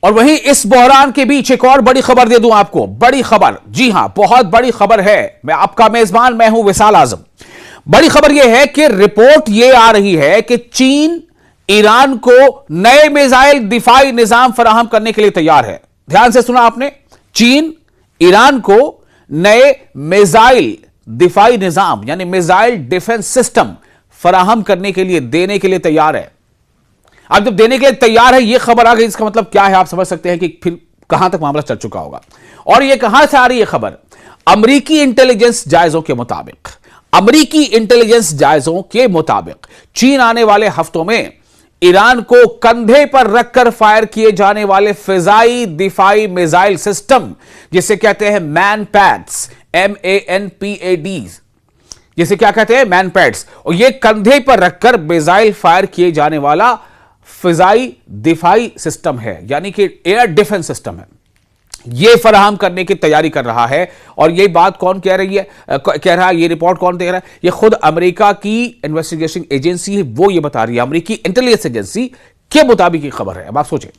और वहीं इस बहरान के बीच एक और बड़ी खबर दे दूं आपको, बड़ी खबर, जी हां बहुत बड़ी खबर है। मैं आपका मेजबान, मैं हूं विशाल आजम। बड़ी खबर यह है कि रिपोर्ट यह आ रही है कि चीन ईरान को नए मिसाइल दिफाई निजाम फराहम करने के लिए तैयार है। ध्यान से सुना आपने, चीन ईरान को नए मिसाइल दिफाई निजाम यानी मिसाइल डिफेंस सिस्टम फराहम करने के लिए, देने के लिए तैयार है। अब जब देने के लिए तैयार है, यह खबर आ गई, इसका मतलब क्या है आप समझ सकते हैं कि फिर कहां तक मामला चल चुका होगा। और यह कहां से आ रही है खबर? अमेरिकी इंटेलिजेंस जायजों के मुताबिक, अमेरिकी इंटेलिजेंस जायजों के मुताबिक चीन आने वाले हफ्तों में ईरान को कंधे पर रखकर फायर किए जाने वाले फिजाई दिफाई मिसाइल सिस्टम, जिसे कहते हैं मैन पैड्स, MANPAD, जिसे क्या कहते हैं मैन पैड्स, और यह कंधे पर रखकर मिसाइल फायर किए जाने वाला फिजाई दिफाई सिस्टम है, यानी कि एयर डिफेंस सिस्टम है। यह फराहम करने की तैयारी कर रहा है। और यह बात कौन कह रही है, कह रहा है, यह रिपोर्ट कौन दे रहा है? यह खुद अमेरिका की इन्वेस्टिगेशन एजेंसी है, वो यह बता रही है, अमेरिकी इंटेलिजेंस एजेंसी के मुताबिक यह खबर है। अब आप सोचें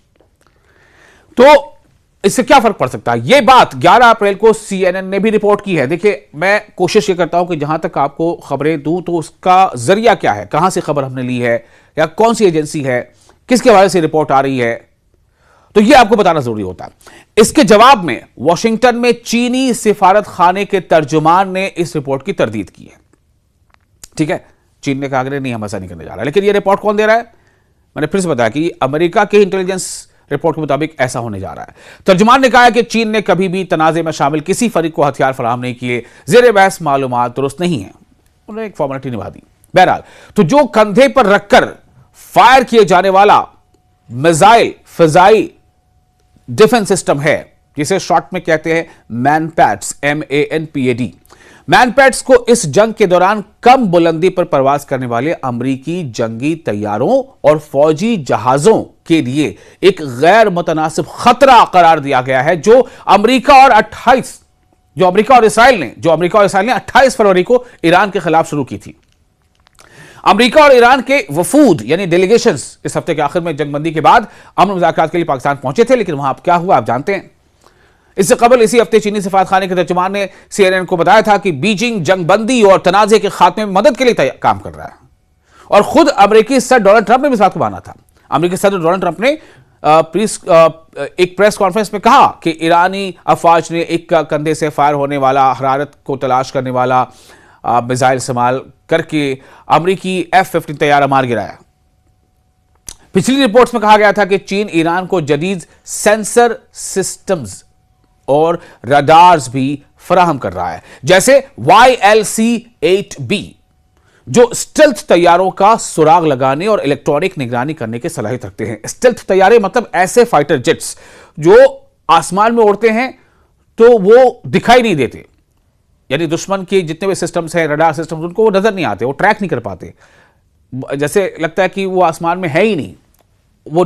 तो इससे क्या फर्क पड़ सकता है? यह बात 11 अप्रैल को CNN ने भी रिपोर्ट की है। देखिए, मैं कोशिश यह करता हूं कि जहां तक आपको खबरें दूं तो उसका जरिया क्या है, कहां से खबर हमने ली है, या कौन सी एजेंसी है, किसके हवाले से रिपोर्ट आ रही है, तो यह आपको बताना जरूरी होता है। इसके जवाब में वॉशिंगटन में चीनी सिफारत खाने के तर्जुमान ने इस रिपोर्ट की तरदीद की है। ठीक है, चीन ने कहा कि नहीं, हम ऐसा नहीं करने जा रहा। लेकिन यह रिपोर्ट कौन दे रहा है? मैंने फिर से बताया कि अमेरिका के इंटेलिजेंस रिपोर्ट के मुताबिक ऐसा होने जा रहा है। तर्जुमान ने कहा है कि चीन ने कभी भी तनाजे में शामिल किसी फरीक को हथियार फराहम नहीं किए, जेर बहस मालूमात दुरुस्त नहीं है। उन्होंने एक फॉर्मेलिटी निभा दी। बहरहाल, तो जो कंधे पर रखकर फायर किए जाने वाला मिसाइल फिजाई डिफेंस सिस्टम है, जिसे शॉर्ट में कहते हैं मैनपैड्स, MANPAD, मैनपैड्स को इस जंग के दौरान कम बुलंदी पर परवाज करने वाले अमेरिकी जंगी तैयारों और फौजी जहाजों के लिए एक गैर मुतनासिब खतरा करार दिया गया है, जो अमेरिका और इसराइल ने 28 फरवरी को ईरान के खिलाफ शुरू की थी। अमेरिका और ईरान के वफूद यानी डेलीगेशंस इस हफ्ते के आखिर में जंगबंदी के बाद अमन मुज़ाकरात के लिए पाकिस्तान पहुंचे थे, लेकिन वहां क्या हुआ आप जानते हैं। इससे कबल इसी हफ्ते चीनी सिफारतखाने के तर्जुमान ने CNN को बताया था कि बीजिंग जंगबंदी और तनाजे के खात्मे में मदद के लिए काम कर रहा है। और खुद अमेरिकी सदर डोनाल्ड ट्रंप ने भी इस बात को माना था। अमेरिकी सदर डोनाल्ड ट्रंप ने एक प्रेस कॉन्फ्रेंस में कहा कि ईरानी अफवाज ने एक कंधे से फायर होने वाला, हरारत को तलाश करने वाला मिसाइल इस्तेमाल करके अमेरिकी F-15 तैयारा मार गिराया। पिछली रिपोर्ट्स में कहा गया था कि चीन ईरान को जदीद सेंसर सिस्टम्स और रडार्स भी फराहम कर रहा है, जैसे YLC-8B, जो स्टेल्थ तैयारों का सुराग लगाने और इलेक्ट्रॉनिक निगरानी करने की सलाहियत रखते हैं। स्टेल्थ तैयारे मतलब ऐसे फाइटर जेट्स जो आसमान में उड़ते हैं तो वो दिखाई नहीं देते, यानी दुश्मन के जितने भी सिस्टम्स हैं, रडार सिस्टम्स, उनको वो नजर नहीं आते, वो ट्रैक नहीं कर पाते, जैसे लगता है कि वो आसमान में है ही नहीं, वो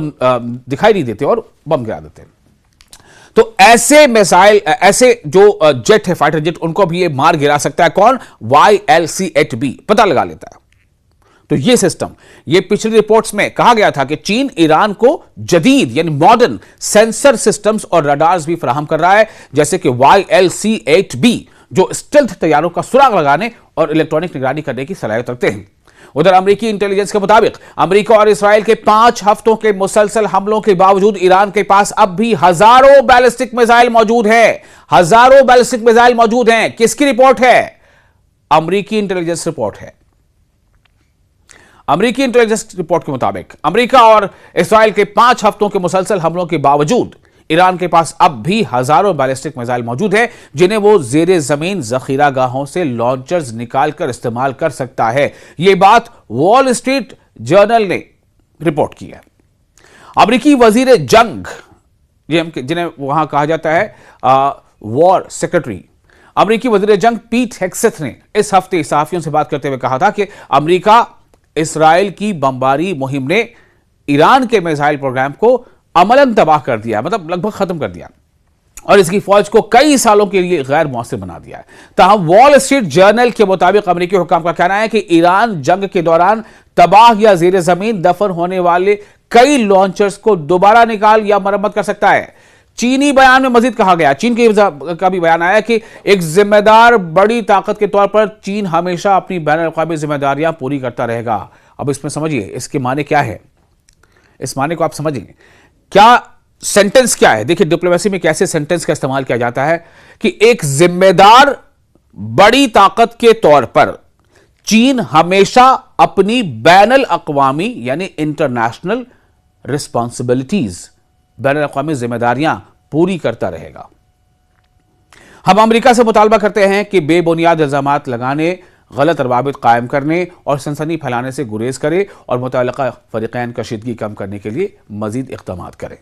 दिखाई नहीं देते और बम गिरा देते हैं। तो ऐसे मिसाइल, ऐसे जो जेट है, फाइटर जेट, उनको भी ये मार गिरा सकता है। कौन? YLC-8B पता लगा लेता है। तो ये सिस्टम, ये पिछली रिपोर्ट्स में कहा गया था कि चीन ईरान को जदीद यानी मॉडर्न सेंसर सिस्टम्स और रडार्स भी फराहम कर रहा है, जैसे कि YLC-8B, जो स्टेल्थ तैयारों का सुराग लगाने और इलेक्ट्रॉनिक निगरानी करने की सलाहियत रखते हैं। उधर अमेरिकी इंटेलिजेंस के मुताबिक अमेरिका और इसराइल के 5 हफ्तों के मुसलसल हमलों के बावजूद ईरान के पास अब भी हजारों बैलिस्टिक मिसाइल मौजूद हैं। हजारों बैलिस्टिक मिसाइल मौजूद हैं। किसकी रिपोर्ट है? अमेरिकी इंटेलिजेंस रिपोर्ट है। अमेरिकी इंटेलिजेंस रिपोर्ट के मुताबिक अमेरिका और इसराइल के 5 हफ्तों के मुसलसल हमलों के बावजूद ईरान के पास अब भी हजारों बैलिस्टिक मिसाइल मौजूद हैं, जिन्हें वो जेरे जमीन जखीरा गाहों से लॉन्चर्स निकालकर इस्तेमाल कर सकता है। यह बात वॉल स्ट्रीट जर्नल ने रिपोर्ट की है। अमेरिकी वजीर जंग, जिन्हें वहां कहा जाता है वॉर सेक्रेटरी, अमेरिकी वजीर जंग पीट हेग्सेथ ने इस हफ्ते सहाफियों से बात करते हुए कहा था कि अमेरिका इसराइल की बमबारी मुहिम ने ईरान के मिसाइल प्रोग्राम को अमलन तबाह कर दिया, मतलब लगभग खत्म कर दिया, और इसकी फौज को कई सालों के लिए गैर मौसर बना दिया है। ताहम वॉल स्ट्रीट जर्नल के मुताबिक अमेरिकी हुक्काम का कहना है कि ईरान जंग के दौरान तबाह या जेर जमीन दफन होने वाले कई लॉन्चर्स को दोबारा निकाल या मरम्मत कर सकता है। चीनी बयान में मजीद कहा गया, चीन का भी बयान आया कि एक जिम्मेदार बड़ी ताकत के तौर पर चीन हमेशा अपनी बैनुल-अक़वामी जिम्मेदारियां पूरी करता रहेगा। अब इसमें समझिए इसके माने क्या है, इस माने को आप समझिए, क्या सेंटेंस क्या है। देखिए डिप्लोमेसी में कैसे सेंटेंस का इस्तेमाल किया जाता है कि एक जिम्मेदार बड़ी ताकत के तौर पर चीन हमेशा अपनी बैनुल-अक़वामी यानी इंटरनेशनल रिस्पॉन्सिबिलिटीज, बैनुल-अक़वामी जिम्मेदारियां पूरी करता रहेगा। हम अमेरिका से मुतालबा करते हैं कि बेबुनियाद इल्जामात लगाने, गलत रवाबित कायम करने और सनसनी फैलाने से गुरेज करे और मुतल्लिका फरीक़ैन कशीदगी कम करने के लिए मजीद इक़दाम करे।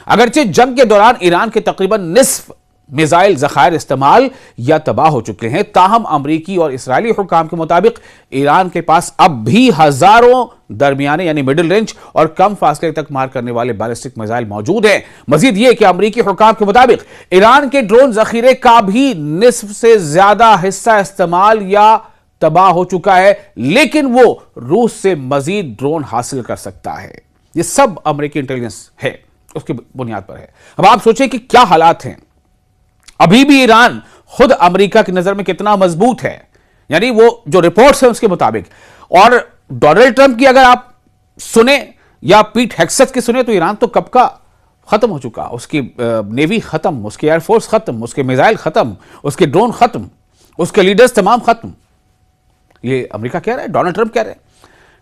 अगरचे जंग के दौरान ईरान के तकरीबन निस्फ मिसाइल ज़खायर इस्तेमाल या तबाह हो चुके हैं, ताहम अमरीकी और इसराइली हुक्काम के मुताबिक ईरान के पास अब भी हजारों दरमियाने यानी मिडिल रेंज और कम फासले तक मार करने वाले बैलिस्टिक मिसाइल मौजूद हैं। मजीद यह कि अमरीकी हुक्काम के मुताबिक ईरान के ड्रोन जखीरे का भी निस्फ से ज्यादा हिस्सा इस्तेमाल या तबाह हो चुका है, लेकिन वो रूस से मजीद ड्रोन हासिल कर सकता है। यह सब अमरीकी इंटेलिजेंस है, उसकी बुनियाद पर है। अब आप सोचें कि क्या हालात हैं। अभी भी ईरान खुद अमेरिका की नजर में कितना मजबूत है, यानी वो जो रिपोर्ट्स हैं उसके मुताबिक। और डोनाल्ड ट्रंप की अगर आप सुने या पीट हेग्सेथ की सुने तो ईरान तो कब का खत्म हो चुका, उसकी नेवी खत्म, उसकी एयरफोर्स खत्म, उसके मिसाइल खत्म, उसके ड्रोन खत्म, उसके लीडर्स तमाम खत्म। ये अमेरिका कह रहा है, डोनाल्ड ट्रंप कह रहे हैं,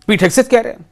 पीट हेग्सेथ कह रहे हैं।